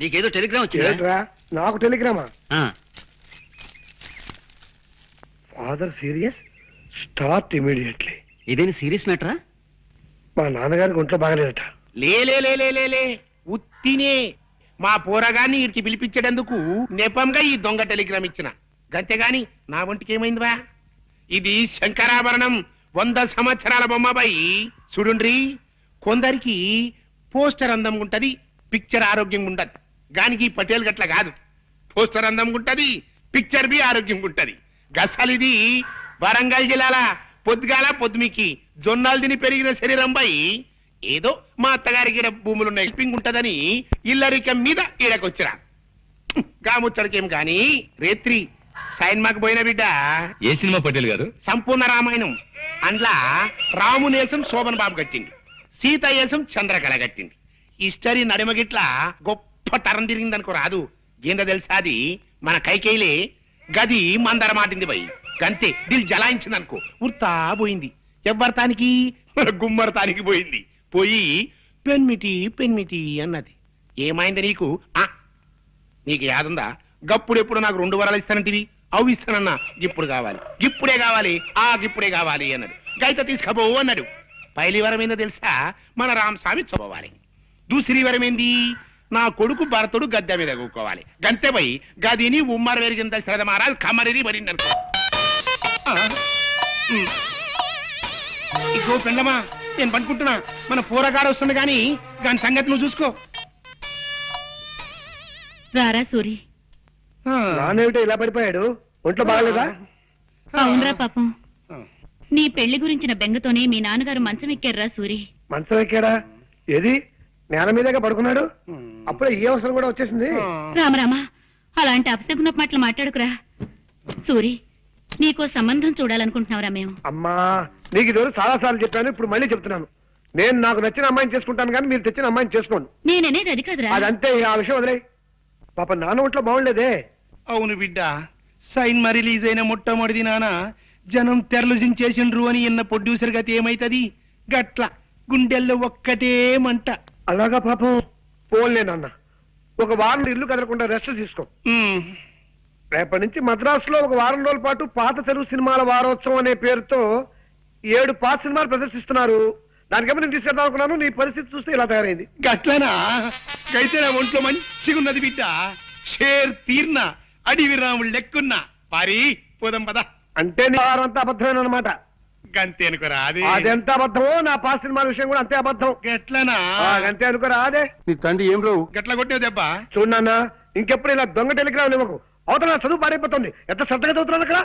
నీకేదో టెలిగ్రామ్ వచ్చిందా? నాకు టెలిగ్రామా? Father serious, start immediately. ఇదేని సీరియస్ మ్యాటరా? మా నాన్నగారికి ఒంట్లో బాగలేదట. లే ఉత్తినే మా పోరగాన్ని ఇడికి పిలిపించేటందుకు నెపంగా ఈ దొంగ టెలిగ్రామ్ ఇచ్చిన గంతేగాని నా ఒంటికి ఏమైందివా? ఇది శంకరాభరణం 100 సంవత్సరాల బొమ్మబాయి. చూడుండ్రి, కొందరికి పోస్టర్ అందం ఉంటది, పిక్చర్ ఆరోగ్యం ఉండదు. గానికి పటేల్ గట్ల కాదు, పోస్టర్ అందం ఉంటది, పిక్చర్ బి ఆరోగ్యం ఉంటది. గసలిది వరంగల్ జిల్లాల పొద్దుగాల పొద్దుమికి జొన్నాలు తిని పెరిగిన శరీరం బై ఏదో మా అత్తగారికి భూములున్న హెల్పింగ్ ఉంటదని ఇల్లరికం మీద ఈడకొచ్చిరా. గాముచ్చడికేం గాని రేత్రి సైన్మాకు పోయిన బిడ్డ. ఏ సినిమా పటేల్ గారు? సంపూర్ణ రామాయణం. అందులో రామునేసం శోభన్ బాబు కట్టింది, సీత ఏసం చంద్రకళ కట్టింది. హిస్టరీ నడిమగిట్ల గొప్ప తరం తిరిగిందనుకో రాదు. ఏందో తెలుసా, అది మన కైకేయిలే గది మందర మాటింది బై. గంతే దిల్ జలాయించింది అనుకో, ఉర్తా పోయింది. ఎవ్వరతానికి? మన గుమ్మరతానికి పోయింది. పోయి పెన్మిటి అన్నది. ఏమైంది నీకు? నీకు యాదుందా? గప్పుడెప్పుడు నాకు 2 వరాలు ఇస్తానంటివి, అవి ఇస్తానన్నా. ఇప్పుడు కావాలి, ఇప్పుడే కావాలి, ఇప్పుడే కావాలి అన్నాడు. గైత తీసుకపోవు అన్నాడు. పైలి వరం ఏందో తెలుసా? మన రామస్వామి చదవాలి. దూసరి వరం ఏంది? నా కొడుకు భరతుడు గద్దె మీద కూకోవాలి. గంతే పోయి గదిని ఉమ్మర వెరిగింత శ్రద్ధ మహారాజ్ కమరిని పడింది అనుకో. ఇగో పెండమా, నేను పనుకుంటున్నా. మన పోరగాడు వస్తుంది గాని దాని సంగతి నువ్వు చూసుకో. రారా సూరి. నానేమిటో ఇలా పడిపోయాడు? ఒంట్లో బాగలేదా? అవునరా పాపం, నీ పెళ్లి గురించిన బెంగతోనే మీ నాన్నగారు మంచం ఎక్కారా సూరి. మంచం ఎక్కాడా? ఏది నేల మీదగా పడుకున్నాడు? అప్పుడే ఈ అవసరం కూడా వచ్చేసింది. రామరామా, అలాంటి అపశకున మాటలు మాట్లాడుకురా. సూరి, నీకో సంబంధం చూడాలనుకుంటున్నావురా మేము. అమ్మా, నీకు ఈ రోజు చాలా సార్లు చెప్పాను, ఇప్పుడు మళ్ళీ చెప్తున్నాను. నేను నాకు నచ్చిన అమ్మాయిని చేసుకుంటాను కానీ మీరు తెచ్చిన అమ్మాయిని చేసుకోండి. నేననేది అది కాదురా. అదంతే, ఆ విషయం వదిలే. పాప నాన్న ఒంట్లో బాగుండేదే. అవును బిడ్డ, సైన్మా రిలీజ్ అయిన మొట్టమొదటి నాన్న జనం తెరలు జించేసిండ్రు అని ఎన్న ప్రొడ్యూసర్ గతి ఏమైతది? గట్ల గుండెల్లో ఒక్కటే మంట. అలాగా పాపం. పోలే నాన్న, ఒక వారం ఇల్లు కదలకుండా రెస్ట్ తీసుకో. రేపటి నుంచి మద్రాసులో ఒక వారం రోజుల పాటు పాత తెలుగు సినిమాల వారోత్సవం అనే పేరుతో 7 పాత సినిమాలు ప్రదర్శిస్తున్నారు. దానికేమో నేను తీసుకెళ్దాం అనుకున్నాను. నీ పరిస్థితి చూస్తే ఇలా తయారైంది. గట్లనా? అయితే నా ఒంట్లో మంచిగా ఉన్నది బిడ్డ. షేర్ తీర్న అడివి రాముడు లెక్కున్నా. పారి పోదాం పద. అంటే నీ వారం అంతా అబద్ధమైన అనమాట. గంతే అనుకోరా? అది అదెంత అబద్ధమో నా పాత సినిమాల విషయం కూడా అంతే అబద్ధం. గట్లనా? అంతే అనుకోరా? అదే నీ తండ్రి ఏం రావు గట్ల కొట్టావు దెబ్బ. చూడన్నా, ఇంకెప్పుడు ఇలా దొంగ టెలిగ్రామ్ ఇవ్వకు. అవతల చదువు పాడైపోతుంది. ఎంత శ్రద్ధగా చదువుతున్నాను అక్కడ.